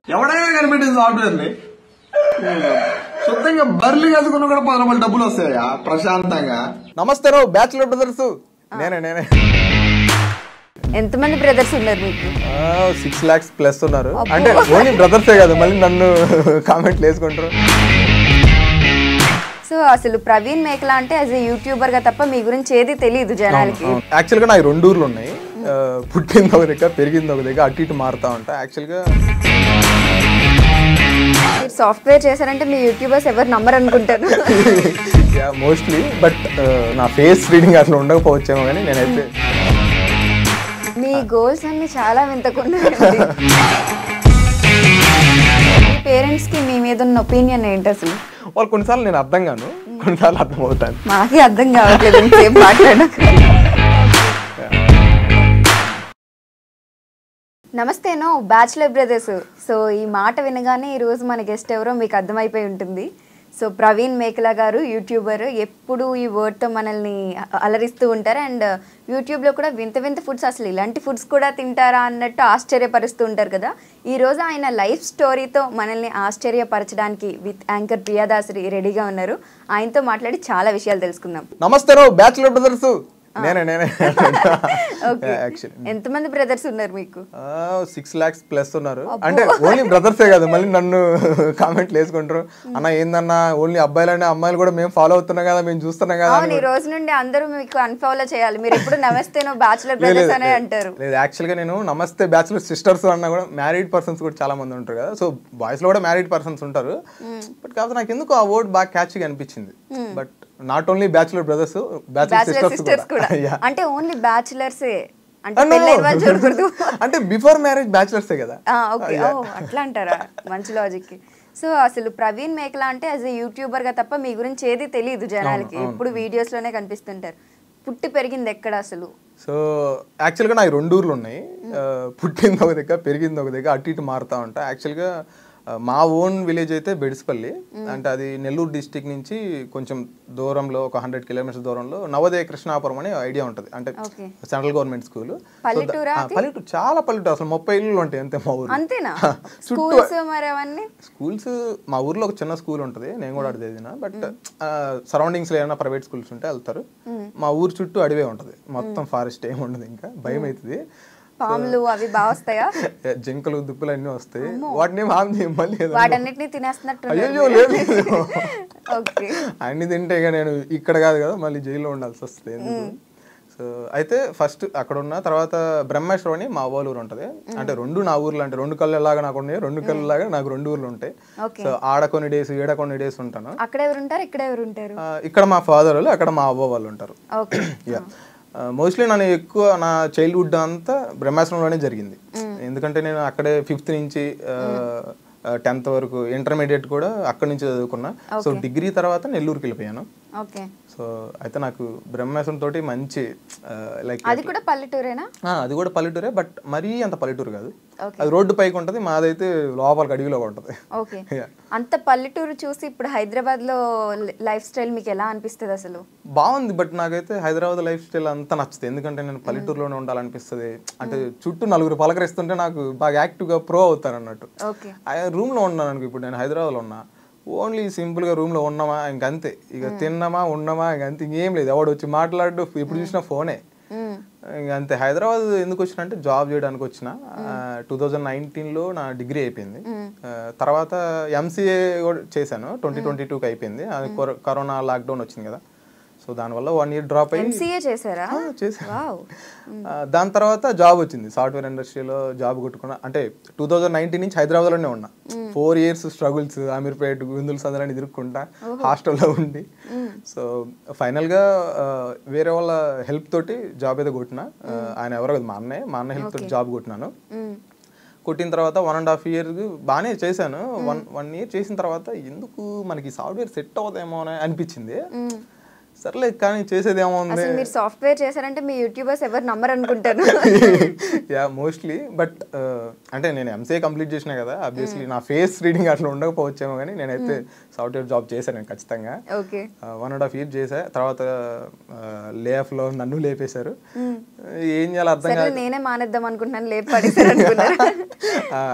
ఎవడైనా కనిపెట్టింది సాఫ్ట్వేర్ ని శుద్ధంగా బర్లీ కదుకున్నా కూడా 10 రూపాయలు డబ్బులు వస్తాయా ప్రశాంతంగా. నమస్తే రావు బ్యాచులర్ బ్రదర్స్. నేనే ఎంతమంది బ్రదర్స్ ఉన్నారు మీకు? 6 lakhs ప్లస్ ఉన్నారు. అంటే ఓన్లీ బ్రదర్సే కదా, మళ్ళీ నన్ను కామెంట్లు వేసుకుంటారు. సో అసలు ప్రవీణ్ మేకలా అంటే యాజ్ ఏ యూట్యూబర్ గా తప్ప మీ గురించి ఏది తెలియదు జనాలకి. యాక్చువల్ గా నాకు 2 ఊర్లు ఉన్నాయి. పుట్టింది ఒక దగ్గర, పెరిగింది ఒక దగ్గర, అటు ఇటు మారుతా ఉంటా. యాక్చువల్ గా సాఫ్ట్వేర్ చేశారంటే మీ యూట్యూబర్స్ ఎవరు నమ్మరు అనుకుంటాను. మోస్ట్లీ, బట్ నా ఫేస్ రీడింగ్ అట్లా ఉండకపోవచ్చేమో, కానీ నేనైతే మీ గోల్స్ అన్ని చాలా వింతకుండా. మీ పేరెంట్స్ కి మీ మీద ఉన్న ఒపీనియన్ ఏంటి అసలు? వాళ్ళు కొన్నిసార్లు నేను అర్థం కాను, కొన్నిసార్లు అర్థం అవుతాను. మాకే అర్థం కావట్లేదు ఏం మాట్లాడక. నమస్తేనో బ్యాచులర్ బ్రదర్స్. సో ఈ మాట వినగానే ఈరోజు మన గెస్ట్ ఎవరో మీకు అర్థమైపోయి ఉంటుంది. సో ప్రవీణ్ మేకలా గారు యూట్యూబర్, ఎప్పుడు ఈ వర్డ్తో మనల్ని అలరిస్తూ ఉంటారు. అండ్ యూట్యూబ్లో కూడా వింత వింత ఫుడ్స్, అసలు ఇలాంటి ఫుడ్స్ కూడా తింటారా అన్నట్టు ఆశ్చర్యపరుస్తూ ఉంటారు కదా. ఈరోజు ఆయన లైఫ్ స్టోరీతో మనల్ని ఆశ్చర్యపరచడానికి విత్ యాంకర్ ప్రియదాసరి రెడీగా ఉన్నారు. ఆయనతో మాట్లాడి చాలా విషయాలు తెలుసుకుందాం. నమస్తే రావు బ్యాచులర్ బ్రదర్స్. నేనే ఎంతమంది బ్రదర్స్ ఉన్నారు మీకు? 6 lakhs ప్లస్ ఉన్నారు. అంటే ఓన్లీ బ్రదర్సే కదా, మళ్ళీ నన్ను కామెంట్లు వేసుకుంటారు. అన్న ఏందన్నా ఓన్లీ అబ్బాయిలనే, అమ్మాయిలు కూడా మేము ఫాలో అవుతున్నాం కదా, మేము చూస్తున్నాం కదా. ఈ రోజు నుండి అందరూ మీకు అన్ఫాలో చేయాలి. మీరు ఎప్పుడు నమస్తేనో బ్యాచులర్ బ్రదర్స్ అనే అంటారు. లేదు, యాక్చువల్ గా నేను నమస్తే బ్యాచులర్ సిస్టర్స్ అన్నా కూడా మ్యారీడ్ పర్సన్స్ కూడా చాలా మంది ఉంటారు కదా. సో బాయ్స్ లో కూడా మ్యారీడ్ పర్సన్స్ ఉంటారు. బట్ కాకపోతే నాకు ఎందుకు ఆ వర్డ్ బాగా క్యాచ్గా అనిపించింది. But not only bachelor brothers, bachelor sisters కూడా. అంటే ఓన్లీ బ్యాచులర్స్ అంటే బిఫోర్ మ్యారేజ్ బ్యాచులర్సే కదా. ఓకే, అట్లా అంటారా? మంచి లాజిక్. సో అసలు ప్రవీణ్ మేకలా అంటే యాజ్ ఏ యూట్యూబర్ గా తప్ప మీ గురించి ఏది తెలియదు జనాలకి. ఎప్పుడు వీడియోస్ లోనే కనిపిస్తుంటారు. పుట్టి పెరిగింది ఎక్కడ అసలు? సో యాక్చువల్గా నాకు 2 ఊర్లు ఉన్నాయి. పుట్టింది ఒక దగ్గర, పెరిగింది ఒక దగ్గర, అటు ఇటు మారుతా ఉంటా. యాక్చువల్గా మా ఓన్ విలేజ్ అయితే బెడిసిపల్లి. అంటే అది నెల్లూరు డిస్టిక్ నుంచి కొంచెం దూరంలో, ఒక 100 kilometers దూరంలో నవోదయ కృష్ణాపురం అనే ఐడియా ఉంటుంది. అంటే సెంట్రల్ గవర్నమెంట్ స్కూల్. పల్లెటూరు, చాలా పల్లెటూరు. అసలు 30 ఇళ్ళు ఉంటాయి అంతే మా ఊరు. స్కూల్స్ మా ఊర్లో ఒక చిన్న స్కూల్ ఉంటుంది, నేను కూడా అడిగేది. బట్ సరౌండింగ్స్ లో ఏమైనా ప్రైవేట్ స్కూల్స్ ఉంటే వెళ్తారు. మా ఊరు చుట్టూ అడివే ఉంటుంది, మొత్తం ఫారెస్ట్ ఏమి ఉండదు. ఇంకా భయం అవుతుంది. పాములు అవి బాగా వస్తాయా? జింకలు, దుప్పులు అన్ని వస్తాయి. వాటిని హామ్ చేయం, మళ్ళీ వాటన్నిటిని తినేస్తున్నట్టు. అయ్యో లేదు, అన్ని తింటే ఇక నేను ఇక్కడ కాదు కదా, మళ్ళీ జైల్లో ఉండాల్సి వస్తుంది. సో అయితే ఫస్ట్ అక్కడ ఉన్న తర్వాత బ్రహ్మేశ్వరం అని మా ఊరు ఉంటుంది. అంటే 2 నా ఊర్లు, అంటే 2 కళ్ళలాగా నాకు ఉన్నాయి, 2 కళ్ళలాగా నాకు 2 ఊర్లు ఉంటాయి. సో ఆడ కొన్ని డేస్, ఈడ కొన్ని డేస్ ఉంటాను. అక్కడ ఎవరు ఉంటారు, ఇక్కడ ఎవరు ఉంటారు? ఇక్కడ మా ఫాదర్ వాళ్ళు, అక్కడ మా అవ్వ వాళ్ళు ఉంటారు. మోస్ట్లీ నన్ను ఎక్కువ నా చైల్డ్హుడ్ అంతా బ్రహ్మాశ్రమంలోనే జరిగింది. ఎందుకంటే నేను అక్కడే 5th నుంచి 10th వరకు, ఇంటర్మీడియట్ కూడా అక్కడి నుంచి చదువుకున్నా. సో డిగ్రీ తర్వాత నెల్లూరుకి వెళ్ళిపోయాను. సో అయితే నాకు బ్రహ్మాశ్రం తోటి మంచి లైక్ అది కూడా పల్లెటూరేనా? అది కూడా పల్లెటూరే, బట్ మరీ అంత పల్లెటూరు కాదు. అది రోడ్డు పైకి ఉంటుంది, మాదైతే లోపలికి అడవిలో ఉంటుంది. అంత పల్లెటూరు చూసి ఇప్పుడు హైదరాబాద్ లో లైఫ్ స్టైల్ మీకు ఎలా అనిపిస్తుంది అసలు? బాగుంది, బట్ నాకైతే హైదరాబాద్ లైఫ్ స్టైల్ అంతా నచ్చుతుంది. ఎందుకంటే నేను పల్లెటూరులోనే ఉండాలనిపిస్తుంది. అంటే చుట్టూ 4 పలకరిస్తుంటే నాకు బాగా యాక్టివ్ గా ప్రో అవుతాను అన్నట్టు. రూమ్ లో ఉన్నాను అనుకో, ఇప్పుడు నేను హైదరాబాద్ లో ఉన్నా, ఓన్లీ సింపుల్ గా రూమ్ లో ఉన్నామా ఇంకంతే, ఇక తిన్నామా ఉన్నామా ఇంకంతే, ఇంకేం లేదు. ఎవడు వచ్చి మాట్లాడు, ఇప్పుడు చూసిన ఫోనే ఇంకంతే. హైదరాబాద్ ఎందుకు వచ్చిన అంటే జాబ్ చేయడానికి వచ్చిన. 2019లో నా డిగ్రీ అయిపోయింది. తర్వాత ఎంసీఏ కూడా చేశాను, 2022కి అయిపోయింది. అది కరోనా లాక్డౌన్ వచ్చింది కదా, సో దానివల్ల 1 year డ్రాప్ అయ్యి చేశాను. దాని తర్వాత జాబ్ వచ్చింది, సాఫ్ట్వేర్ ఇండస్ట్రీలో జాబ్ కొట్టుకున్నా. అంటే 2019 నుంచి హైదరాబాద్లోనే ఉన్నా. 4 years స్ట్రగుల్స్, అమీర్పేట్, గుందులు సందరాన్ని తిరుక్కుంటా హాస్టల్లో ఉండి. సో ఫైనల్గా వేరే వాళ్ళ హెల్ప్ తోటి జాబ్ అయితే కొట్టినా. ఆయన ఎవరో మా అన్న హెల్ప్ తోటి జాబ్ కొట్టినాను. కొట్టిన తర్వాత 1.5 years బాగానే చేశాను. 1 year చేసిన తర్వాత ఎందుకు మనకి సాఫ్ట్వేర్ సెట్ అవుతామో అని అనిపించింది. సర్లే కానీ చేసేది ఏముంది. అసలు మీరు సాఫ్ట్వేర్ చేశారంటే మీ యూట్యూబర్స్ ఎవరు నమ్మరు అనుకుంటాను. Yeah mostly. బట్ అంటే నేను ఎంసీఏ కంప్లీట్ చేసినా కదా, ఆబ్వియస్లీ నా ఫేస్ రీడింగ్ అట్లా ఉండకపోవచ్చేమో, కానీ నేనైతే సాఫ్ట్వేర్ జాబ్ చేశాను నేను ఖచ్చితంగా. 1.5 years చేసా. తర్వాత లేఫ్లో నన్ను లేపేశారు. ఏం చేయాలో అర్థం కాదు. నేనే మానేద్దాం అనుకుంటున్నాను, లేపి పడేశారు అనుకున్నారు.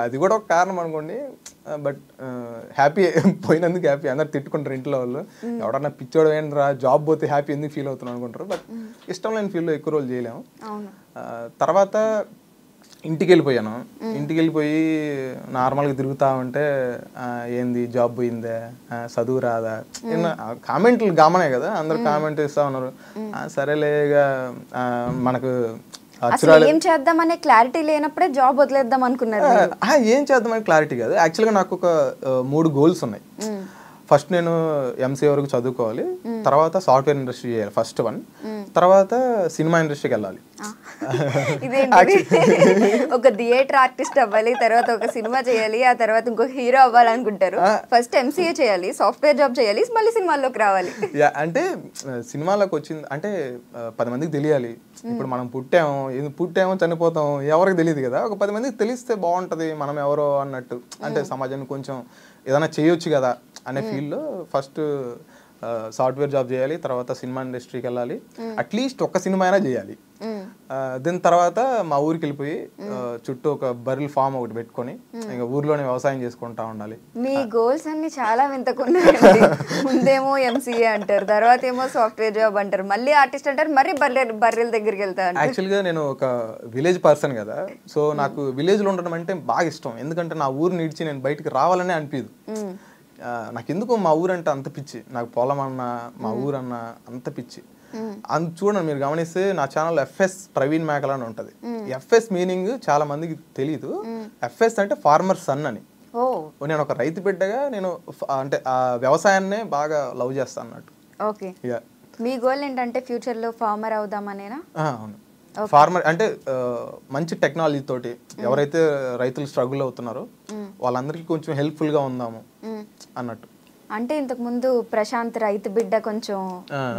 అది కూడా ఒక కారణం అనుకోండి. బట్ హ్యాపీ పోయినందుకు హ్యాపీ. అందరు తిట్టుకుంటారు ఇంట్లో వాళ్ళు, ఎవడన్నా పిచ్చోడు ఏంట్రా జాబ్ పోతే హ్యాపీ ఎందుకు ఫీల్ అవుతున్నాను అనుకుంటారు. బట్ ఇష్టం లేని ఫీల్డ్లో ఎక్కువ రోజులు చేయలేము. తర్వాత ఇంటికి వెళ్ళిపోయాను. ఇంటికి వెళ్ళిపోయి నార్మల్గా తిరుగుతా ఉంటే ఏంది జాబ్ పోయిందే, చదువు రాదా, కామెంట్లు గామనే కదా, అందరు కామెంట్ ఇస్తా ఉన్నారు. సరేలేగా మనకు ఏం చేద్దామనే క్లారిటీ లేనప్పుడే జాబ్ వదిలేద్దాం అనుకున్నారు. ఏం చేద్దామని క్లారిటీ కాదు. యాక్చువల్గా నాకు ఒక 3 goals ఉన్నాయి. ఫస్ట్ నేను ఎంసీఏ వరకు చదువుకోవాలి, తర్వాత సాఫ్ట్వేర్ ఇండస్ట్రీ చేయాలి ఫస్ట్ 1, తర్వాత సినిమా ఇండస్ట్రీకి వెళ్ళాలి. ఒక థియేటర్ ఆర్టిస్ట్ అవ్వాలి, తర్వాత ఒక సినిమా చేయాలి, ఆ తర్వాత ఇంకొక హీరో అవ్వాలనుకుంటారు. ఫస్ట్ ఎంసీఏ చేయాలి, సాఫ్ట్వేర్ జాబ్ చేయాలి, మళ్ళీ సినిమాల్లోకి రావాలి. అంటే సినిమాలోకి వచ్చింది అంటే 10 మందికి తెలియాలి. ఇప్పుడు మనం పుట్టామో చనిపోతాం ఎవరికి తెలియదు కదా. ఒక 10 మందికి తెలిస్తే బాగుంటది మనం ఎవరో అన్నట్టు. అంటే సమాజాన్ని కొంచెం ఏదైనా చేయొచ్చు కదా అనే ఫీల్డ్లో ఫస్ట్ సాఫ్ట్వేర్ జాబ్ చేయాలి, తర్వాత సినిమా ఇండస్ట్రీకి వెళ్ళాలి, అట్లీస్ట్ ఒక్క సినిమా అయినా చేయాలి. దీని తర్వాత మా ఊరికి వెళ్ళిపోయి చుట్టూ ఒక బర్రెల ఫామ్ ఒకటి పెట్టుకొని ఇంకా ఊర్లోనే వ్యవసాయం చేసుకుంటా ఉండాలి. మీ గోల్స్ అన్ని చాలా వింతకున్నాయండి. ముందేమో ఎంసీఏ అంటారు, తర్వాత ఏమో సాఫ్ట్వేర్ జాబ్ అంటారు, మళ్ళీ ఆర్టిస్ట్ అంటారు, మరీ బర్రెల దగ్గరికి వెళ్తారు. యాక్చువల్గా నేను ఒక విలేజ్ పర్సన్ కదా, సో నాకు విలేజ్లో ఉండడం అంటే బాగా ఇష్టం. ఎందుకంటే నా ఊరిని ఇడిచి నేను బయటికి రావాలనే అనిపించదు. నాకు ఎందుకో మా ఊరు అంటే అంత పిచ్చి, నాకు పొలం అన్నా మా ఊరన్నా అంత పిచ్చి. చూడండి మీరు గమనిస్తే నా ఛానల్ ఎఫ్ఎస్ ప్రవీణ్ మేకల అని ఉంటుంది. ఎఫ్ఎస్ మీనింగ్ చాలా మందికి తెలియదు. ఎఫ్ఎస్ అంటే ఫార్మర్ సన్ అని. నేను ఒక రైతు బిడ్డగా నేను అంటే ఆ వ్యవసాయాన్నే బాగా లవ్ చేస్తాను అన్నట్టు. ఓకే, మీ గోల్ ఏంటంటే ఫ్యూచర్ లో ఫార్మర్ అవుదామనేనా? అవును, ఫార్మర్ అంటే మంచి టెక్నాలజీ తోటి ఎవరైతే రైతులు స్ట్రగుల్ అవుతున్నారో వాళ్ళందరికీ కొంచెం హెల్ప్ఫుల్ గా ఉందాము అన్నట్టు. అంటే ఇంతకు ముందు ప్రశాంత్ రైతు బిడ్డ కొంచెం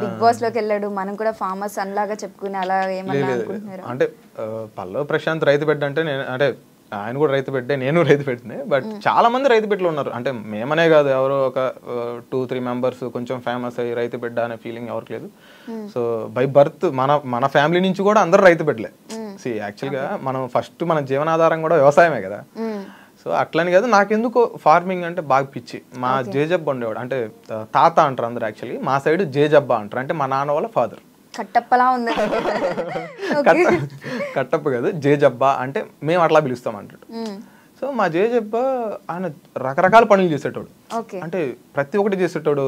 బిగ్ బాస్ లోకి వెళ్ళాడు, మనం కూడా ఫార్మర్స్ అన్లాగా చెప్పుకుని అలా ఏమన్నా అనుకుంటున్నారు? అంటే పల్లవి ప్రశాంత్ రైతు బిడ్డ అంటే నేను అంటే ఆయన కూడా రైతు బిడ్డే, నేను రైతు బిడ్డనే. బట్ చాలా మంది రైతు బిడ్డలు ఉన్నారు. అంటే మేమనే కాదు, ఎవరో ఒక 2-3 members కొంచెం ఫేమస్ అయ్యి రైతు బిడ్డ అనే ఫీలింగ్ ఎవరికి లేదు. సో బై బర్త్ మన ఫ్యామిలీ నుంచి కూడా అందరు రైతు బిడ్డలే. యాక్చువల్గా మనం ఫస్ట్ మన జీవనాధారం కూడా వ్యవసాయమే కదా. సో అట్లని కాదు, నాకెందుకో ఫార్మింగ్ అంటే బాగా పిచ్చి. మా జేజబ్బ ఉండేవాడు, అంటే తాత అంటారు అందరు, యాక్చువల్లీ మా సైడ్ జేజబ్బ అంటారు, అంటే మా నాన్న వాళ్ళ ఫాదర్. కట్టప్పలా ఉంది. కట్టప్ప కాదు, జేజబ్బా అంటే మేము అట్లా పిలుస్తాం అంటాడు. సో మా జేజబ్బా ఆయన రకరకాల పనులు చేసేటోడు. అంటే ప్రతి ఒక్కటి చేసేటోడు,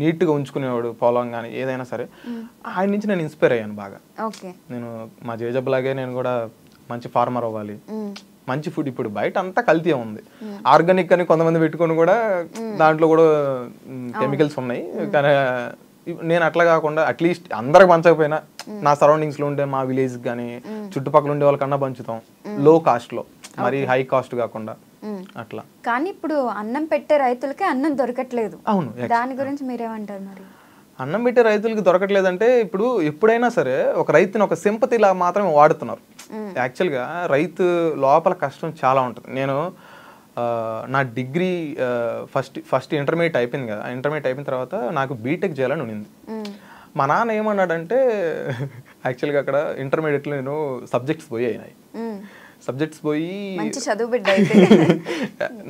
నీట్గా ఉంచుకునేవాడు పొలం కానీ ఏదైనా సరే. ఆయన నుంచి నేను ఇన్స్పైర్ అయ్యాను బాగా. నేను మా జేజబ్బలాగే నేను కూడా మంచి ఫార్మర్ అవ్వాలి, మంచి ఫుడ్. ఇప్పుడు బయట అంతా కల్తీ ఉంది. ఆర్గానిక్ అని కొంతమంది పెట్టుకొని కూడా దాంట్లో కూడా కెమికల్స్ ఉన్నాయి. కానీ నేను అట్లా కాకుండా అట్లీస్ట్ అందరికి పంచకపోయినా నా సరౌండింగ్స్ లో ఉండే మా విలేజ్ కానీ చుట్టుపక్కల ఉండే వాళ్ళకన్నా పంచుతాం, లో కాస్ట్ లో, మరి హై కాస్ట్ కాకుండా అట్లా. కానీ ఇప్పుడు అన్నం పెట్టే రైతులకి అన్నం దొరకట్లేదు. అవును, దాని గురించి మీరేమంటారు? మరి అన్నం పెట్టే రైతులకి దొరకట్లేదంటే ఇప్పుడు ఎప్పుడైనా సరే ఒక రైతుని ఒక సింపతి లాగా మాత్రమే వాడుతున్నారు. యాక్చువల్గా రైతు లోపల కష్టం చాలా ఉంటుంది. నేను నా డిగ్రీ ఫస్ట్ ఇంటర్మీడియట్ అయిపోయింది కదా, ఇంటర్మీడియట్ అయిపోయిన తర్వాత నాకు బీటెక్ చేయాలని ఉండింది. మా నాన్న ఏమన్నాడంటే, యాక్చువల్గా అక్కడ ఇంటర్మీడియట్లో నేను సబ్జెక్ట్స్ పోయాయి. సబ్జెక్ట్స్ పోయి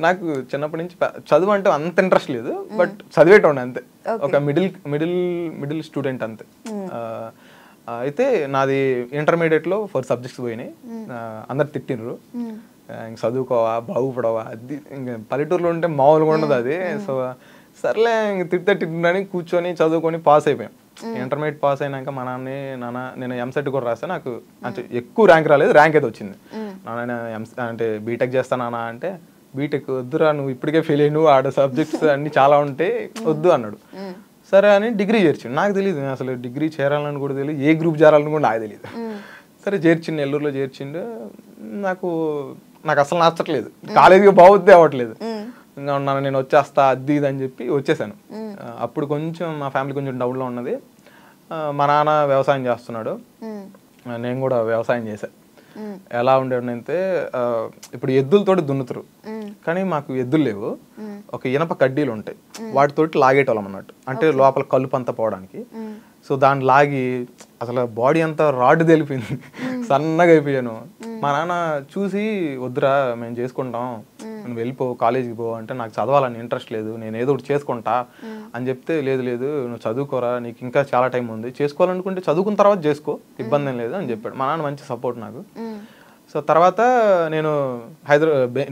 నాకు చిన్నప్పటి నుంచి చదువు అంటే అంత ఇంట్రెస్ట్ లేదు, బట్ చదివేటోండి అంతే, ఒక మిడిల్ స్టూడెంట్ అంతే. అయితే నాది ఇంటర్మీడియట్లో 4 subjects పోయినాయి. అందరు తిట్టినరు, ఇంక చదువుకోవా బాగుపడవా, అది ఇంకా పల్లెటూరులో ఉంటే మామూలుగా ఉండదు అది. సో సర్లే ఇంక తిట్టని కూర్చొని చదువుకొని పాస్ అయిపోయాం. ఇంటర్మీడియట్ పాస్ అయినాక మా నాన్న నేను ఎంసెట్ కూడా రాస్తే నాకు అంటే ఎక్కువ ర్యాంక్ రాలేదు, ర్యాంక్ అయితే వచ్చింది. నాన్న అంటే బీటెక్ చేస్తానా అంటే, బీటెక్ వద్దురా, నువ్వు ఇప్పటికే ఫెయిల్ అయ్యి, నువ్వు ఆడ సబ్జెక్ట్స్ అన్ని చాలా ఉంటాయి వద్దు అన్నాడు. సరే అని డిగ్రీ చేర్చిండు. నాకు తెలియదు అసలు డిగ్రీ చేరాలని కూడా తెలియదు, ఏ గ్రూప్ చేరాలని కూడా నాకు తెలియదు. సరే చేర్చిండు, నెల్లూరులో చేర్చిండు. నాకు అసలు నచ్చట్లేదు, కాలేజీగా బాగుద్ది అవ్వట్లేదు. ఇంకా ఉన్నాను, నేను వచ్చేస్తా అది ఇది అని చెప్పి వచ్చేసాను. అప్పుడు కొంచెం మా ఫ్యామిలీ కొంచెం డౌన్లో ఉన్నది. మా నాన్న వ్యవసాయం చేస్తున్నాడు, నేను కూడా వ్యవసాయం చేశాను. ఎలా ఉండేదంటే ఇప్పుడు ఎద్దులతోటి దున్నుతారు, కానీ మాకు ఎద్దులు లేవు. ఒక ఇనప కడ్డీలు ఉంటాయి, వాటితోటి లాగేటోళ్ళం అన్నట్టు, అంటే లోపల కలుపు అంతా పోవడానికి. సో దాన్ని లాగి అసలు బాడీ అంతా రాడ్ తెలిపింది, సన్నగా అయిపోయాను. మా నాన్న చూసి వద్దురా మేము చేసుకుంటాం, నువ్వు వెళ్ళిపో కాలేజీకి పో అంటే, నాకు చదవాలని ఇంట్రెస్ట్ లేదు, నేను ఏదో ఒకటి చేసుకుంటా అని చెప్తే, లేదు లేదు నువ్వు చదువుకోరా, నీకు ఇంకా చాలా టైం ఉంది, చేసుకోవాలనుకుంటే చదువుకున్న తర్వాత చేసుకో, ఇబ్బంది ఏం లేదు అని చెప్పాడు. మా నాన్న మంచి సపోర్ట్ నాకు. సో తర్వాత నేను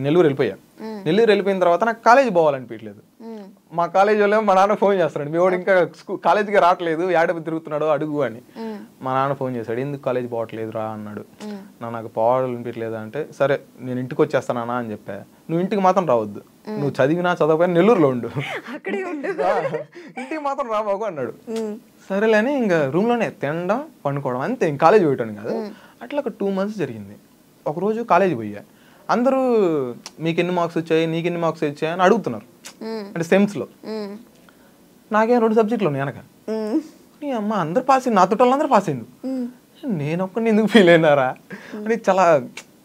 నెల్లూరు వెళ్ళిపోయాను. నెల్లూరు వెళ్ళిపోయిన తర్వాత నాకు కాలేజీ పోవాలనిపించలేదు. మా కాలేజీ వాళ్ళు మా నాన్న ఫోన్ చేస్తున్నాడు, మీ వాడు ఇంకా కాలేజీకి రావట్లేదు, ఏడాది తిరుగుతున్నాడు అడుగు అని. మా నాన్న ఫోన్ చేశాడు, ఎందుకు కాలేజీ పోవట్లేదు రా అన్నాడు. నాకు పోవాలనిపించలేదు అంటే, సరే నేను ఇంటికి వచ్చేస్తానా అని చెప్పా. నువ్వు ఇంటికి మాత్రం రావద్దు, నువ్వు చదివినా చదవకపోయినా నెల్లూరులో ఉండు, ఇంటికి మాత్రం రాబాకు అన్నాడు. సరేలేని ఇంకా రూమ్లోనే తినడం పండుకోవడం అంతే, ఇంక కాలేజీ పోయటాను కాదు. అట్లా ఒక 2 months జరిగింది. ఒకరోజు కాలేజీ పోయా, అందరూ మీకు ఎన్ని మార్క్స్ వచ్చాయి, నీకు ఎన్ని మార్క్స్ వచ్చాయి అని అడుగుతున్నారు, అంటే సెమ్స్లో. నాకేం 2 subjects ఉన్నాయి వెనక. నీ అమ్మ అందరు పాస్ అయింది, నా తోటి వాళ్ళందరూ పాస్ అయింది, నేను ఒక్కడిని ఎందుకు ఫీల్ అయినారా అని చాలా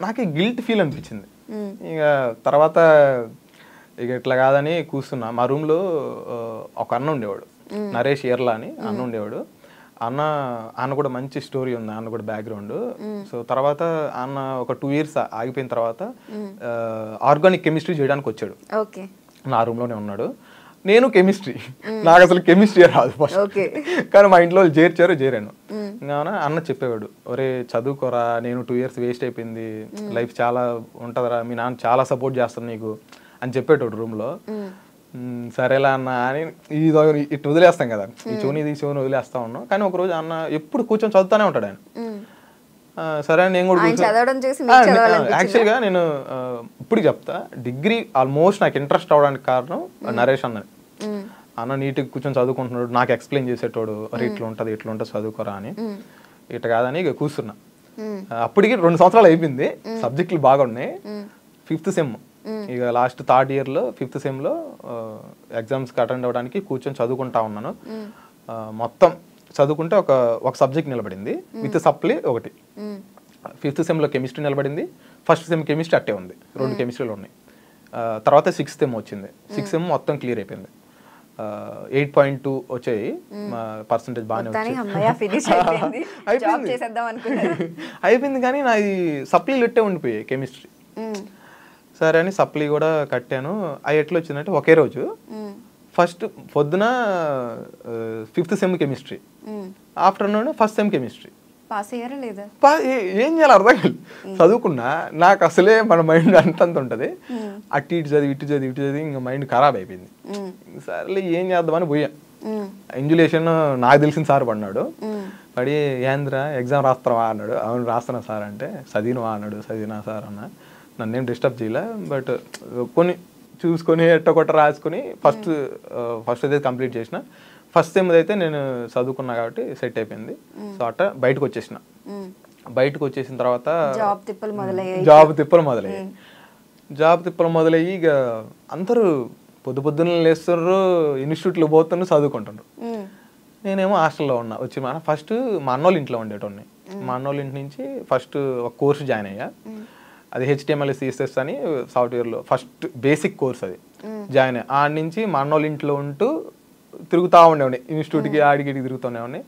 నాకే గిల్ట్ ఫీల్ అనిపించింది. ఇక తర్వాత ఇక ఇట్లా కాదని కూర్చున్నా. మా రూమ్లో ఒక అన్న ఉండేవాడు, నరేష్ ఎర్లా అని అన్న ఉండేవాడు. అన్న కూడా మంచి స్టోరీ ఉంది, అన్న కూడా బ్యాక్గ్రౌండ్. సో తర్వాత అన్న ఒక 2 years ఆగిపోయిన తర్వాత ఆర్గానిక్ కెమిస్ట్రీ చేయడానికి వచ్చాడు, నా రూమ్లోనే ఉన్నాడు. నేను కెమిస్ట్రీ, నాకు అసలు కెమిస్ట్రీ రాదు ఫస్ట్, కానీ మా ఇంట్లో చేరాను. ఇంకా అన్న చెప్పేవాడు, ఒరే చదువుకోరా, నేను 2 years వేస్ట్ అయిపోయింది, లైఫ్ చాలా ఉంటుందిరా, మీ నాన్న చాలా సపోర్ట్ చేస్తాను నీకు అని చెప్పేటోడు రూమ్లో. సరేలా అన్న అని ఇటు వదిలేస్తాం కదా, ఈ చోని వదిలేస్తా ఉన్నాం. కానీ ఒకరోజు అన్న ఎప్పుడు కూర్చొని చదువుతానే ఉంటాడు ఆయన. సరే నేను కూడా యాక్చువల్గా నేను ఇప్పుడు చెప్తా, డిగ్రీ ఆల్మోస్ట్ నాకు ఇంట్రెస్ట్ అవడానికి కారణం నరేష్ అన్న నీట్గా కూర్చొని చదువుకుంటున్నాడు, నాకు ఎక్స్ప్లెయిన్ చేసేటోడు, అరే ఇట్లా ఉంటుంది ఇట్లా ఉంటుంది చదువుకోరా అని. ఇట్లా కాదని ఇక కూర్చున్నా. అప్పటికి 2 సంవత్సరాలు అయిపోయింది, సబ్జెక్టులు బాగా ఉన్నాయి. 5th sem, ఇక లాస్ట్ 3rd yearలో 5th semలో ఎగ్జామ్స్కి అటెండ్ అవ్వడానికి కూర్చొని చదువుకుంటా ఉన్నాను. మొత్తం చదువుకుంటే ఒక సబ్జెక్ట్ నిలబడింది, విత్ సప్లీ ఒకటి. 5th semలో కెమిస్ట్రీ నిలబడింది, 1st sem కెమిస్ట్రీ అట్టే ఉంది, 2 కెమిస్ట్రీలు ఉన్నాయి. తర్వాత 6th sem వచ్చింది, 6th sem మొత్తం క్లియర్ అయిపోయింది. 8.2 వచ్చాయి, పర్సంటేజ్ బాగానే అయిపోయింది. కానీ నాది సప్లీలు ఎట్టే ఉండిపోయాయి కెమిస్ట్రీ. సరే అని సప్లీ కూడా కట్టాను. అవి ఎట్లా వచ్చిందంటే ఒకే రోజు ఫస్ట్ పొద్దున 5th sem chemistry, afternoon 1st sem chemistry. ఏం చేయాలి అర్థం కాదు, చదువుకున్నా నాకు అసలే మన మైండ్ అంతంత ఉంటుంది, అటు ఇటు చదివి ఇంకా మైండ్ ఖరాబ్ అయిపోయింది. సరేలే ఏం చేద్దామని పోయా. ఇంజులేషన్ నాకు తెలిసిన సార్ పడినాడు, పడి ఏంద్రా ఎగ్జామ్ రాస్తావా అన్నాడు. అవును రాస్తున్నా సార్ అంటే, చదివినవా అన్నాడు. చదివినా సార్ అన్న, నన్నేం డిస్టర్బ్ చేయలే, బట్ కొన్ని చూసుకొని ఎట్టకొట్ట రాసుకొని ఫస్ట్ అయితే కంప్లీట్ చేసిన. 1st sem అయితే నేను చదువుకున్నా కాబట్టి సెట్ అయిపోయింది. సో అట్ట బయటకు వచ్చేసిన. బయటకు వచ్చేసిన తర్వాత జాబ్ తిప్పలు మొదలయ్యి ఇక అందరూ పొద్దున్న లేస్తున్నారు, ఇన్స్టిట్యూట్లో పోతున్నారు, చదువుకుంటున్నారు. నేనేమో హాస్టల్లో ఉన్నా. వచ్చి ఫస్ట్ మా అన్నోళ్ళ ఇంట్లో ఉండేటోని. మా అన్నోళ్ళ ఇంటి నుంచి ఫస్ట్ ఒక కోర్సు జాయిన్ అయ్యా, అది HTML CSS అని సాఫ్ట్వేర్లో ఫస్ట్ బేసిక్ కోర్స్. అది జాయిన్ అయ్యా. ఆడ నుంచి మా అన్నోళ్ళ ఇంట్లో ఉంటూ తిరుగుతూ ఉండేవాడిని, ఇన్స్టిట్యూట్కి ఆడికి తిరుగుతూ ఉండేవాడిని.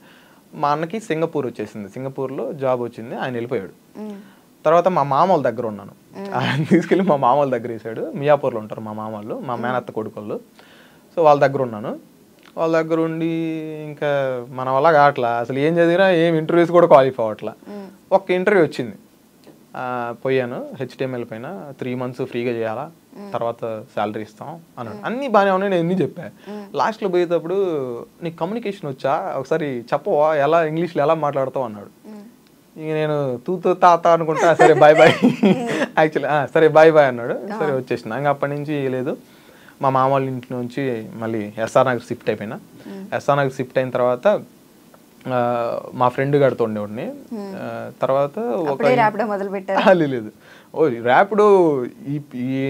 మా అన్నకి సింగపూర్ వచ్చేసింది, సింగపూర్లో జాబ్ వచ్చింది, ఆయన వెళ్ళిపోయాడు. తర్వాత మా మామూలు దగ్గర ఉన్నాను, ఆయన తీసుకెళ్ళి మా మామూలు దగ్గర వేసాడు. మియాపూర్లో ఉంటారు మా మామూలు, మా మేనత్త కొడుకోళ్ళు. సో వాళ్ళ దగ్గర ఉన్నాను. వాళ్ళ దగ్గర ఉండి ఇంకా మన వల్ల కావట్లా, అసలు ఏం చదివినా ఏం ఇంటర్వ్యూస్ కూడా క్వాలిఫై అవ్వట్లా. ఒక్క ఇంటర్వ్యూ వచ్చింది, పోయాను. HTML పైన 3 months ఫ్రీగా చేయాలా, తర్వాత శాలరీ ఇస్తాం అన్నాడు. అన్నీ బాగానే ఉన్నాయి, నేను ఎన్ని చెప్పాను. లాస్ట్లో పోయేటప్పుడు నీకు కమ్యూనికేషన్ వచ్చా, ఒకసారి చెప్పవా, ఎలా ఇంగ్లీష్లో ఎలా మాట్లాడతావు అన్నాడు. ఇక నేను తూతూ తాత అనుకుంటా, సరే బాయ్ యాక్చువల్లీ సరే బాయ్ అన్నాడు. సరే వచ్చేసిన. ఇంకా అప్పటి నుంచి లేదు, మా మామ వాళ్ళ ఇంటి నుంచి మళ్ళీ SR నగర్ షిఫ్ట్ అయిపోయినా. SR నగర్ షిఫ్ట్ అయిన తర్వాత మా ఫ్రెండ్ గారితో ఉండేవాడిని. తర్వాత లేదు, ర్యాపిడో ఈ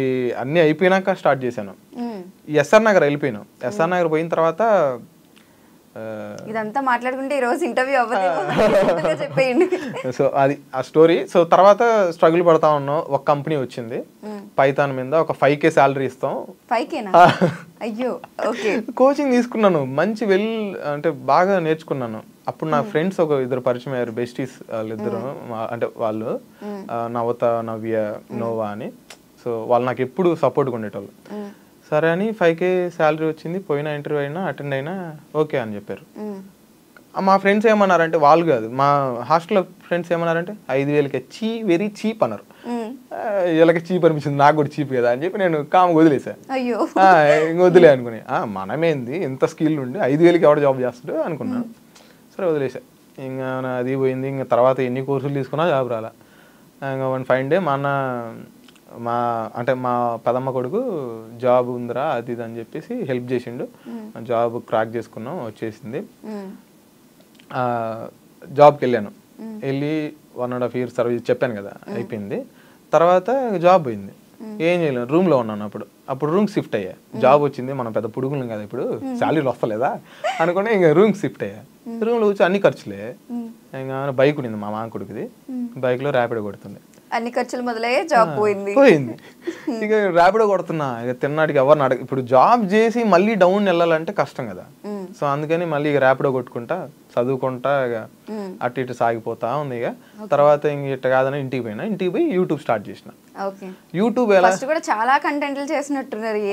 అన్నీ అయిపోయినాక స్టార్ట్ చేశాను. ఈ SR నగర్ వెళ్ళిపోయాను. SR నగర్ పోయిన తర్వాత ఇదంతా మాట్లాడుకుంటే ఈ రోజు ఇంటర్వ్యూ అవ్వదు చెప్పేయండి. సో అది ఆ స్టోరీ. సో తర్వాత స్ట్రగుల్ పడతా ఉన్నాం. ఒక కంపెనీ వచ్చింది పైథాన్ మీద, ఒక 5K శాలరీ ఇస్తాం. 5Kనా? అయ్యో. ఓకే. కోచింగ్ తీసుకున్నాను, మంచి అంటే బాగా నేర్చుకున్నాను. అప్పుడు నా ఫ్రెండ్స్ ఒక ఇద్దరు పరిచయం అయ్యారు, బెస్టీస్ వాళ్ళిద్దరు. అంటే వాళ్ళు నవత, నవ్య, నోవా అని. సో వాళ్ళు నాకు ఎప్పుడు సపోర్ట్గా ఉండేటోళ్ళు. సరే అని 5K శాలరీ వచ్చింది, పోయిన ఇంటర్వ్యూ అయినా అటెండ్ అయినా ఓకే అని చెప్పారు. మా ఫ్రెండ్స్ ఏమన్నారంటే, వాళ్ళు కాదు మా హాస్టల్లో ఫ్రెండ్స్ ఏమన్నారంటే 5,000కి వెరీ చీప్ అన్నారు. వీళ్ళకి చీప్ అనిపించింది, నాకు కూడా చీప్ కదా అని చెప్పి నేను కామ్గా వదిలేసాను. ఇంక వదిలే అనుకుని మనమేంది ఎంత స్కిల్ ఉండి 5,000కి ఎవడ జాబ్ చేస్తాడు అనుకున్నాను. సరే వదిలేసా. ఇంకా అది పోయింది. ఇంకా తర్వాత ఎన్ని కోర్సులు తీసుకున్నా జాబ్ రాలా. ఇంకా వన్ ఫైన్ డే మా పెదమ్మ కొడుకు జాబ్ ఉందిరా అది ఇది అని చెప్పేసి హెల్ప్ చేసిండు. జాబ్ క్రాక్ చేసుకున్నాం, వచ్చేసింది. జాబ్కి వెళ్ళాను. వెళ్ళి 1.5 years సర్వీస్ చెప్పాను కదా, అయిపోయింది. తర్వాత జాబ్ పోయింది. ఏం చేయలేను, రూమ్లో ఉన్నాను. అప్పుడు రూమ్ షిఫ్ట్ అయ్యా. జాబ్ వచ్చింది, మనం పెద్ద పుడుగులం కదా ఇప్పుడు, శాలరీలు వస్తలేదా అనుకుని ఇంకా రూమ్ షిఫ్ట్ అయ్యా. రూమ్లో కూర్చొని అన్ని ఖర్చులే. ఇంకా బైక్ ఉండింది మా మామ కొడుకుది, బైక్లో ర్యాపిడో కొడుతుంది. అన్ని ఖర్చులు మొదలయ్యే, జాబ్ పోయింది. ఇక ర్యాపిడో కొడుతున్నా. ఇక తిన్నాడికి ఎవరిని అడగ, ఇప్పుడు జాబ్ చేసి మళ్ళీ డౌన్ వెళ్ళాలంటే కష్టం కదా. సో అందుకని మళ్ళీ ఇక ర్యాపిడో కొట్టుకుంటా చదువుకుంటా ఇక అటు ఇటు సాగిపోతా ఉంది. ఇక తర్వాత ఇంక ఇట్ట కాదని ఇంటికి పోయి యూట్యూబ్ స్టార్ట్ చేసిన. యూట్యూబ్ ఎలా కూడా చాలా కంటెంట్లు చేసినట్టున్నారు.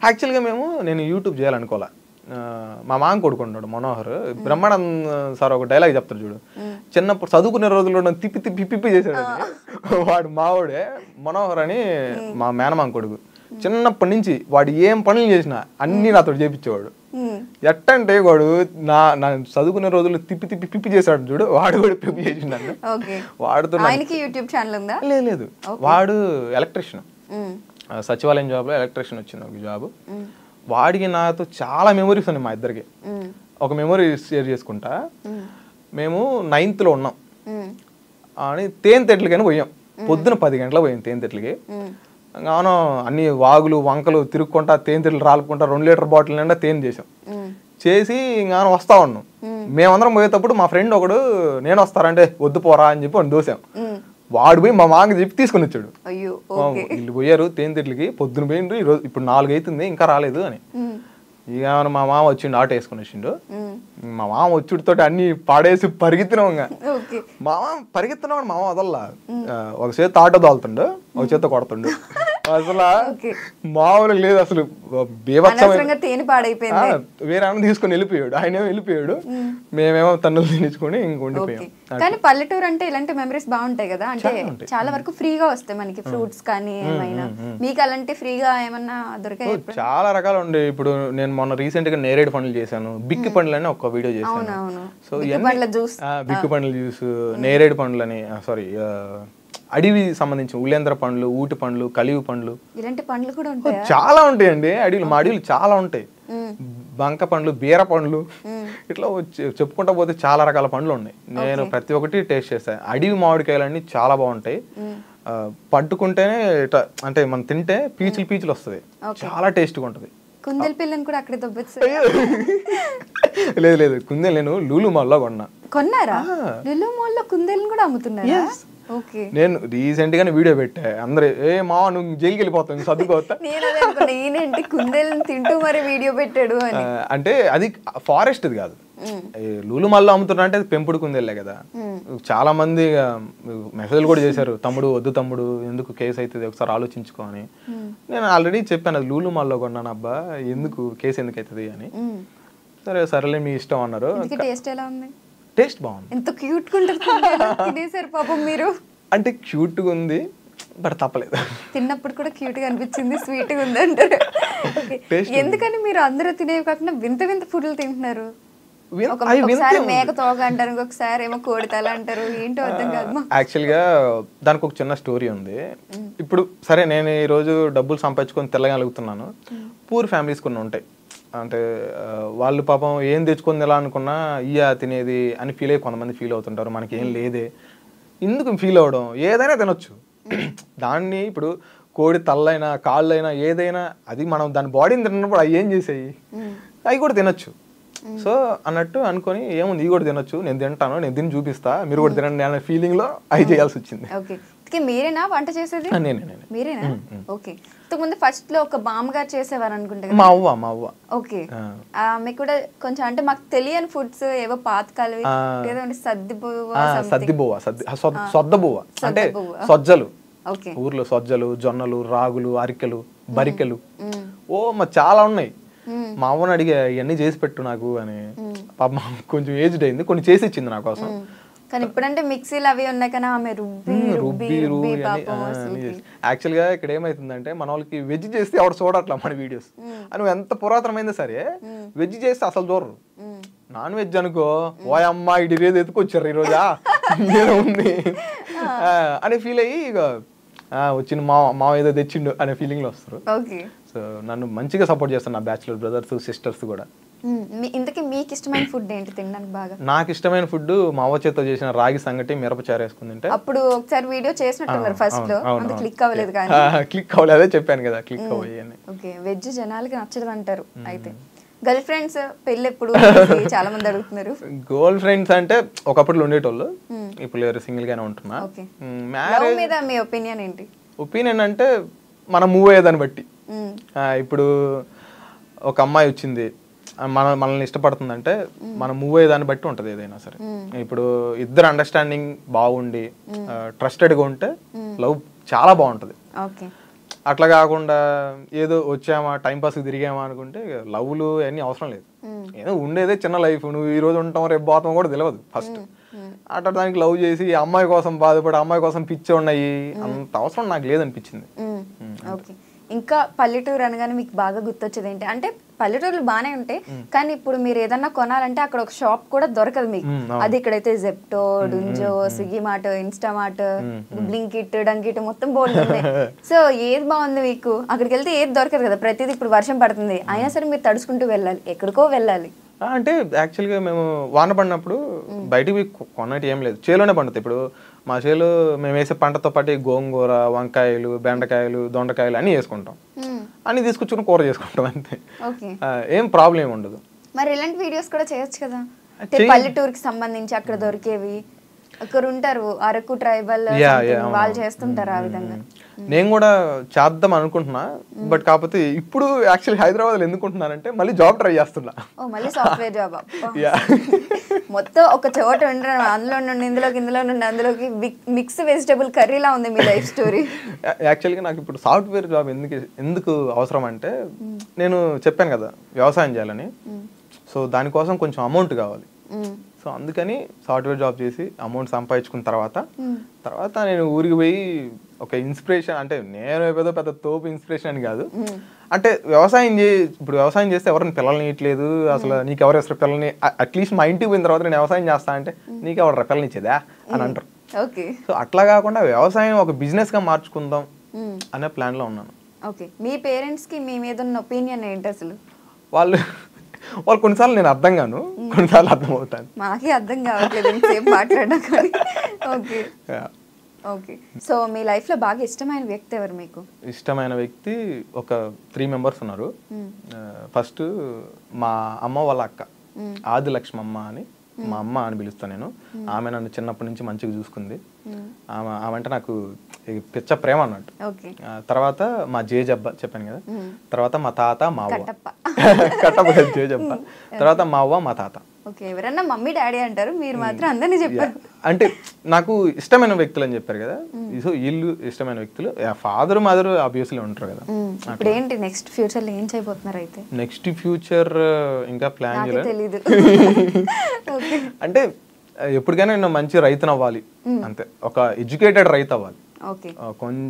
యాక్చువల్గా నేను యూట్యూబ్ చేయాలనుకోలే. మా మామ కొడుకుంటాడు మనోహర్, బ్రహ్మానంద్ సార్ ఒక డైలాగ్ చెప్తారు చూడు, చిన్నప్పుడు చదువుకునే రోజుల్లో తిప్పి చేశాడు. వాడు మావాడే మనోహర్ అని, మా మేనమామ కొడుకు. చిన్నప్పటి నుంచి వాడు ఏం పనులు చేసినా అన్ని నాతో చేపించేవాడు. ఎట్టంటే వాడు నా చదువుకునే రోజుల్లో తిప్పి చేశాడు చూడు, వాడు కూడా పిప్పి చేసిండు. వాడుతో యూట్యూబ్ ఛానల్ ఉందా? లేదు, వాడు ఎలక్ట్రీషియన్, సచివాలయం జాబ్ లో ఎలక్ట్రీషియన్ వచ్చింది ఒక జాబ్. వాడికి నాతో చాలా మెమరీస్ ఉన్నాయి మా ఇద్దరికి. ఒక మెమరీ షేర్ చేసుకుంటా. మేము 9th లో ఉన్నాం అని తేనెతెట్లకని పోయాం. పొద్దున 10 గంటలకు పోయాం తేనెతెట్లకి. గాను అన్ని వాగులు వంకలు తిరుక్కుంటా తేనెతెట్లు రాలుకుంటా 2 లీటర్ బాటిల్ నిండా తేనె చేసి ఇంకా వస్తా ఉన్నాం. మేమందరం పోయేటప్పుడు మా ఫ్రెండ్ ఒకడు నేను వస్తారంటే వద్దు పోరా అని చెప్పి దోసాం. వాడు పోయి మా మామకి చెప్పి తీసుకుని వచ్చాడు. వీళ్ళు పోయారు తేనెతెట్లకి, పొద్దున పోయిండ్రు, ఈరోజు ఇప్పుడు 4 అవుతుంది ఇంకా రాలేదు అని. ఇక మా మామ వచ్చిండు, ఆటో వేసుకుని వచ్చిండు. మా మామ వచ్చుడితో అన్ని పాడేసి పరిగెత్తినాం. ఇంకా మామ పరిగెత్తినాం, మామ వదల్లా. ఒక చేత ఆటో తోలుతుండు, ఒక చేత కొడుతుండు. అసలు మామూలుగా లేదు అసలు, వేరే అన్న తీసుకుని వెళ్ళిపోయాడు. ఆయన వెళ్ళిపోయాడు, మేమేమో తన్నులు తినించుకొని ఇంక ఉండిపోయాం. కానీ పల్లెటూరు అంటే ఇలాంటి మెమరీస్ బాగుంటాయి కదా, అంటే చాలా వరకు ఫ్రీగా వస్తాయి మనకి ఫ్రూట్స్ కానీ ఏమైనా. మీకు అలాంటి ఫ్రీగా ఏమన్నా దొరికాయి? చాలా రకాలు ఉండే. ఇప్పుడు నేను మొన్న రీసెంట్ గా నేరేడు పండ్లు చేశాను, బిక్కి పండ్లు అని ఒక వీడియో చేశాను. సో బిక్కి పండ్ల జ్యూస్, నేరేడు పండ్లని, సారీ అడవి సంబంధించిన ఉల్లేంద్ర పండ్లు, ఊటి పండ్లు, కలివి పండ్లు, ఇలాంటి పండ్లు కూడా ఉంటాయి. చాలా ఉంటాయండి అడవిలు. మా అడవిలు చాలా ఉంటాయి. బంక పండ్లు, బీర పండ్లు, ఇట్లా చెప్పుకుంటా పోతే చాలా రకాల పండ్లు ఉన్నాయి. నేను ప్రతి ఒక్కటి టేస్ట్ చేస్తాను. అడవి మామిడికాయలన్నీ చాలా బాగుంటాయి. పట్టుకుంటేనే ఇట్లా అంటే మనం తింటే పీచులు వస్తుంది, చాలా టేస్ట్గా ఉంటుంది. కుందేలు పిల్లని కూడా అక్కడే దొబ్బచ్చు. లేదు కుందేలు నేను లూలు మాల్లో కొన్నారా? లూలు మాల్లో కుందేలను కూడా అమ్ముతున్నారా? నేను రీసెంట్ గానే వీడియో పెట్టా. అందరూ మా నువ్వు జైలుకి వెళ్ళిపోతావు చదువుకోవద్దా తింటూ మరి వీడియో పెట్టాడు అని. అంటే అది ఫారెస్ట్ కాదు, లూలు మల్లో అమ్ముతున్నా అంటే అది పెంపుడు కుందేలే కదా. చాలా మంది మెసేజ్లు కూడా చేశారు, తమ్ముడు వద్దు తమ్ముడు ఎందుకు కేసు అవుతుంది ఒకసారి ఆలోచించుకో అని. నేను ఆల్రెడీ చెప్పాను అది లూలు మాల్లో కొన్నాను అబ్బా, ఎందుకు కేసు ఎందుకు అవుతుంది అని. సరేలే మీ ఇష్టం అన్నారు. టేస్ట్ ఎలా ఉంది? టేస్ట్ బాగుంది. ఎంత క్యూట్ గా ఉంటుంది పాపం మీరు. అంటే క్యూట్ గా ఉంది బట్ తప్పలేదు. తిన్నప్పుడు కూడా క్యూట్ గా అనిపించింది, స్వీట్ గా ఉంది అంటారు. ఎందుకని మీరు అందరూ తినేవి కాకుండా వింత ఫుడ్లు తింటున్నారు? ఒకసారి మేక తోక అంటారు, ఇంకొకసారి ఏమో కోడి తల అంటారు, ఏంటో అర్థం కాదు. యాక్చువల్ గా దానికి ఒక చిన్న స్టోరీ ఉంది. ఇప్పుడు సరే నేను ఈ రోజు డబ్బులు సంపాదించుకొని తెల్లగలుగుతున్నాను. పూర్ ఫ్యామిలీస్ కొన్ని ఉంటాయి, అంటే వాళ్ళు పాపం ఏం తెచ్చుకొని ఎలా అనుకున్నా ఇయ్యా తినేది అని ఫీల్ అయ్యి కొంతమంది ఫీల్ అవుతుంటారు. మనకి ఏం లేదే ఎందుకు ఫీల్ అవ్వడం, ఏదైనా తినొచ్చు. దాన్ని ఇప్పుడు కోడి తల్లైనా కాళ్ళైనా ఏదైనా అది మనం దాని బాడీని తిన్నప్పుడు అవి ఏం చేసాయి, అవి కూడా తినొచ్చు. సో అన్నట్టు అనుకొని ఏముంది ఇది కూడా తినొచ్చు, నేను తింటాను, నేను తిని చూపిస్తా, మీరు కూడా తినండి అనే ఫీలింగ్ లో అవి చేయాల్సి వచ్చింది. మీరేనా వంట చేసేది? మీరేనా? ఓకే. ఇంతకుముందు ఫస్ట్ లో ఒక బామ్మగారు చేసేవారు అనుకుంటా. మా అవ్వ. ఓకే. మీకు కూడా కొంచెం అంటే మాకు తెలియని ఫుడ్స్ ఏవో పాతకాలవి సొద్దబువ్వ అంటే సొజ్జలు, ఊర్లో సొజ్జలు, జొన్నలు, రాగులు, అరికెలు, బరికెలు, చాలా ఉన్నాయి. మా అవ్వని అడిగా ఇవన్నీ చేసి పెట్టు నాకు అని. పాప కొంచెం ఏజ్డ్ అయింది, కొన్ని చేసి ఇచ్చింది నా కోసం. కానీ ఇప్పుడంటే మిక్సీలు అవి ఉన్నాయి కానీ ఆమె రుబ్బి యాక్చువల్ గా ఇక్కడ ఏమైతుందంటే మన వాళ్ళకి వెజ్ చేస్తే ఎవరు చూడట్లా మన వీడియోస్. అని ఎంత పురాతనమైంది సరే వెజ్ చేస్తే అసలు చూడరు. నాన్ వెజ్ అనుకో ఓయమ్మ ఇటు రేది ఎత్తుకొచ్చారు ఈ రోజా ఉంది అని ఫీల్ అయ్యి ఇక వచ్చిన మా ఏదో తెచ్చిండు అనే ఫీలింగ్ లో వస్తారు. సో నన్ను మంచిగా సపోర్ట్ చేస్తాను నా బ్యాచులర్ బ్రదర్స్ సిస్టర్స్ కూడా. ఇంతకీ మీకు ఇష్టమైన ఫుడ్ ఏంటి తినడానికి బాగా? నాకు ఇష్టమైన ఫుడ్ మా అవ్వ చేత్తో చేసిన రాగి సంగటి మిరపచారు వేసుకుని తింటే. అప్పుడు ఒకసారి వీడియో చేసినట్టున్నారు ఫస్ట్ లో, అంత క్లిక్ అవ్వలేదు కానీ. క్లిక్ అవ్వలేదు, అదే చెప్పాను కదా క్లిక్ అవ్వని. ఓకే. వెజ్ జనాలకి నచ్చదు అంటారు. అయితే గర్ల్ ఫ్రెండ్స్ పెళ్ళి ఎప్పుడు చాలా మంది అడుగుతున్నారు. గర్ల్ ఫ్రెండ్స్ అంటే ఒకప్పుడు ఉండేటోళ్ళు, ఇప్పుడు లేరు, సింగిల్ గానే ఉంటున్నా. మ్యారేజ్ మీద మీ ఒపీనియన్ ఏంటి? ఒపీనియన్ అంటే మనం మూవ్ అయ్యేదాన్ని బట్టి. ఇప్పుడు ఒక అమ్మాయి వచ్చింది మనల్ని ఇష్టపడుతుందంటే మనం మూవ్ అయ్యేదాన్ని బట్టి ఉంటుంది ఏదైనా సరే. ఇప్పుడు ఇద్దరు అండర్స్టాండింగ్ బాగుండి ట్రస్టెడ్గా ఉంటే లవ్ చాలా బాగుంటుంది. అట్లా కాకుండా ఏదో వచ్చామా టైంపాస్కి తిరిగామా అనుకుంటే లవ్లు అన్నీ అవసరం లేదు. ఏదో ఉండేదే చిన్న లైఫ్, నువ్వు ఈ రోజు ఉంటాం రేపు పోతాం కూడా తెలియదు ఫస్ట్. అట్లా దానికి లవ్ చేసి అమ్మాయి కోసం బాధపడి అమ్మాయి కోసం పిచ్చి ఉన్నాయి అంత అవసరం నాకు లేదనిపించింది. ఇంకా పల్లెటూరు అనగానే మీకు బాగా గుర్తొచ్చేది ఏంటి? అంటే పల్లెటూరులు బాగానే ఉంటాయి కానీ ఇప్పుడు మీరు ఏదన్నా కొనాలంటే అక్కడ ఒక షాప్ కూడా దొరకదు మీకు. అది ఇక్కడైతే Zepto, Dunzo, Swiggy mart, Instamart, Blinkit, డంకిట్ మొత్తం బోర్డు ఉన్నాయి. సో ఏది బాగుంది మీకు? అక్కడికి వెళ్తే ఏది దొరకదు కదా, ప్రతిదీ ఇప్పుడు వర్షం పడుతుంది అయినా సరే మీరు తడుచుకుంటూ వెళ్ళాలి, ఎక్కడికో వెళ్ళాలి. అంటే యాక్చువల్గా మేము వాన పడినప్పుడు బయటికి కొన్నట్టు ఏం లేదు, చేలోనే పండుతాయి. ఇప్పుడు మా చేలు మేము వేసే పంటతో పాటు గోంగూర, వంకాయలు, బెండకాయలు, దొండకాయలు అన్నీ వేసుకుంటాం, అన్ని తీసుకొచ్చుకుని కూర చేసుకుంటాం అంతే, ఏం ప్రాబ్లం ఏమి ఉండదు. మరి ఇలాంటి వీడియోస్ కూడా చేయొచ్చు కదా, పల్లెటూరుకి సంబంధించి అక్కడ దొరికేవి. అక్కడ ఉంటారు అరకు ట్రైబల్ వాళ్ళు చేస్తుంటారు ఆ విధంగా. నేను కూడా చేద్దాం అనుకుంటున్నా, బట్ కాకపోతే ఇప్పుడు యాక్చువల్లీ హైదరాబాద్ లో ఎందుకుంటున్నానంటే మళ్ళీ జాబ్ ట్రై చేస్తున్నా. మళ్ళీ సాఫ్ట్వేర్ జాబ్ మొత్తం ఒక చోట ఉండడం, అందులో నుండి ఇందులోకి, ఇందులో నుండి అందులోకి మిక్స్ వెజిటబుల్ కర్రీలా ఉంది మీ లైఫ్ స్టోరీ. యాక్చువల్గా నాకు ఇప్పుడు సాఫ్ట్వేర్ జాబ్ ఎందుకు అవసరం అంటే నేను చెప్పాను కదా వ్యవసాయం చేయాలని, సో దానికోసం కొంచెం అమౌంట్ కావాలి. సో అందుకని సాఫ్ట్వేర్ జాబ్ చేసి అమౌంట్ సంపాదించుకున్న తర్వాత నేను ఊరికి పోయి ఒక ఇన్స్పిరేషన్, అంటే నేను ఏదో పెద్ద తోపు ఇన్స్పిరేషన్ అని కాదు, అంటే ఇప్పుడు వ్యవసాయం చేస్తే ఎవరిని పిల్లల్ని ఇట్లేదు, అసలు నీకు ఎవరు వేస్తారు పిల్లల్ని, అట్లీస్ట్ మా ఇంటికి పోయిన తర్వాత నేను వ్యవసాయం చేస్తా అంటే నీకు ఎవరు పిల్లల్ని ఇచ్చేదా అని అంటారు. సో అట్లా కాకుండా వ్యవసాయం ఒక బిజినెస్ గా మార్చుకుందాం అనే ప్లాన్ లో ఉన్నాను. మీ పేరెంట్స్ కి మీ మీద ఉన్న ఒపీనియన్ ఏంటి అసలు? వాళ్ళు కొన్నిసార్లు నేను అర్థం కాను, కొన్నిసార్లు అర్థం అవుతాను. మాకే అర్థం కావట్లేదు మాట్లాడడం. ఓకే. సో మీ లైఫ్ లో బాగా ఇష్టమైన వ్యక్తి ఎవరు మీకు? ఇష్టమైన వ్యక్తి ఒక 3 మెంబర్స్ ఉన్నారు. ఫస్ట్ మా అమ్మ వాళ్ళ అక్క ఆదిలక్ష్మమ్మ అని, మా అమ్మ అని పిలుస్తాను నేను. ఆమె నన్ను చిన్నప్పటి నుంచి మంచిగా చూసుకుంది, ఆమె అంటే నాకు పిచ్చ ప్రేమ అన్నట్టు. తర్వాత మా జేజబ్బ చెప్పాను కదా, తర్వాత మా తాత మా అవ్వ, కట్టప్ప జేజబ్బ, తర్వాత మా అవ్వ మా తాత. ఎవరన్నా మమ్మీ డాడీ అంటారు, మీరు మాత్రం అందరినీ చెప్పారు. అంటే నాకు ఇష్టమైన వ్యక్తులు అని చెప్పారు కదా, సో వీళ్ళు ఇష్టమైన వ్యక్తులు. ఫాదర్ మదర్ ఆబ్వియస్లీ ఉంటారు కదా. ఇప్పుడు ఏంటి నెక్స్ట్ ఫ్యూచర్ లో ఏం చేయబోతున్నారు? అయితే నెక్స్ట్ ఫ్యూచర్ ఇంకా ప్లాన్ చేయలేదు. అంటే ఎప్పటికైనా నేను మంచి రైతును అవ్వాలి అంతే, ఒక ఎడ్యుకేటెడ్ రైతు అవ్వాలి.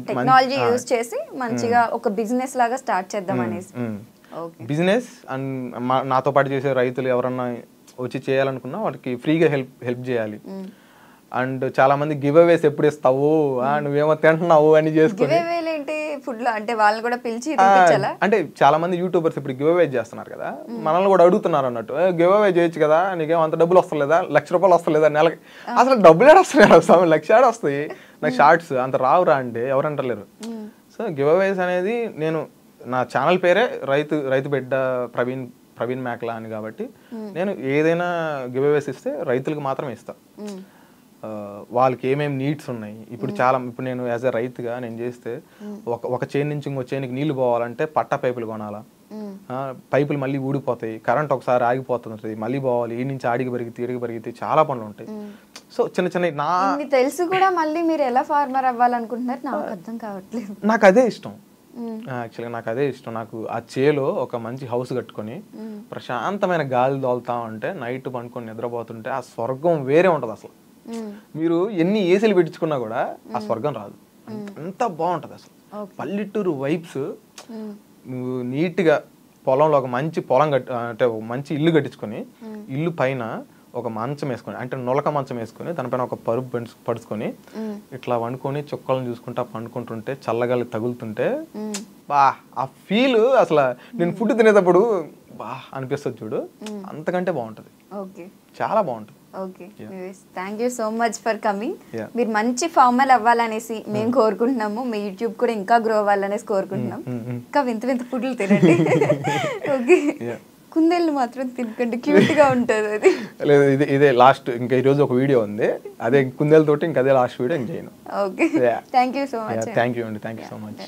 టెక్నాలజీ యూజ్ చేసి మంచిగా ఒక బిజినెస్ లాగా స్టార్ట్ చేద్దాం అనేసి. బిజినెస్ అండ్ నాతో పాటు చేసే రైతులు ఎవరన్నా వచ్చి చేయాలనుకున్నా వాళ్ళకి ఫ్రీగా హెల్ప్ చేయాలి. అండ్ చాలా మంది గివ్ అవేస్ ఎప్పుడు ఇస్తావు, నువ్వేమో తింటున్నావు అని చేసుకుని, అంటే చాలా మంది యూట్యూబర్స్ ఇప్పుడు గివ్ అవే చేస్తున్నారు కదా, మనల్ని కూడా అడుగుతున్నారు అన్నట్టు, గివ్ అవే చేయొచ్చు కదా, నీకేమో అంత డబ్బులు వస్తలేదా, ₹1,00,000 వస్తలేదా నెలకి? అసలు డబ్బులు ఏడు వస్తున్నాయి, ₹1,00,000 వస్తాయి నాకు, షార్ట్స్ అంత రావురా అంటే ఎవరంటలేరు. సో గివ్ అవేస్ అనేది నేను నా ఛానల్ పేరే రైతు బిడ్డ ప్రవీణ్ ప్రవీణ్ మేకలా అని కాబట్టి నేను ఏదైనా గివ్ అవేస్ ఇస్తే రైతులకు మాత్రమే ఇస్తాను. వాళ్ళకి ఏమేమి నీడ్స్ ఉన్నాయి ఇప్పుడు నేను యాజ్ ఎ రైతుగా నేను చేస్తే ఒక చైన్ నుంచి ఇంకో చైన్కి నీళ్లు పోవాలంటే పట్టా పైపులు కొనాలా, పైపులు మళ్ళీ ఊడిపోతాయి, కరెంట్ ఒకసారి ఆగిపోతుంటుంది, మళ్ళీ పోవాలి, ఈ నుంచి ఆడికి పరిగితే చాలా పనులు ఉంటాయి. సో చిన్న చిన్న తెలుసు కూడా మళ్ళీ మీరు ఎలా ఫార్మర్ అవ్వాలనుకుంటున్నారు నాకు అర్థం కావట్లేదు. నాకు అదే ఇష్టం యాక్చువల్గా, నాకు అదే ఇష్టం. నాకు ఆ చేలో ఒక మంచి హౌస్ కట్టుకొని ప్రశాంతమైన గాలి దోలుతా ఉంటే నైట్ పండుకొని నిద్రపోతుంటే ఆ స్వర్గం వేరే ఉంటుంది. అసలు మీరు ఎన్ని ఏసీలు పెట్టించుకున్నా కూడా ఆ స్వర్గం రాదు, అంత బాగుంటుంది అసలు. పల్లెటూరు వైబ్స్, నువ్వు నీట్గా పొలంలో ఒక మంచి పొలం అంటే మంచి ఇల్లు కట్టించుకొని ఇల్లు పైన ఒక మంచం వేసుకొని అంటే నులక మంచం వేసుకొని దానిపైన ఒక పరుపు పడుచుకొని ఇట్లా వండుకొని చుక్కలను చూసుకుంటా పండుకుంటుంటే చల్లగాలి తగులుతుంటే బా ఆ ఫీల్ అసలు నేను ఫుడ్ తినేటప్పుడు బా అనిపిస్తుంది చూడు, అంతకంటే బాగుంటుంది, చాలా బాగుంటుంది. Okay, thank you so much for coming. మీరు మంచి ఫార్మర్ అవ్వాలనేసి మేము కోరుకుంటున్నాము, మీ యూట్యూబ్ కూడా ఇంకా గ్రో అవ్వాలనేసి కోరుకుంటున్నాం. ఇంకా వింత వింత ఫుడ్లు తినండి. ఓకే, కుందేళ్ళు మాత్రం తినకండి, క్యూట్ గా ఉంటుంది అది. లేదు ఇదే లాస్ట్, ఇంకా ఈరోజు ఒక వీడియో ఉంది, అదే కుందేలతోటి ఇంకా అదే లాస్ట్ వీడియో ఇంక చేయను. Okay, thank you so much. Thank you అండి, థ్యాంక్ యూ సో మచ్.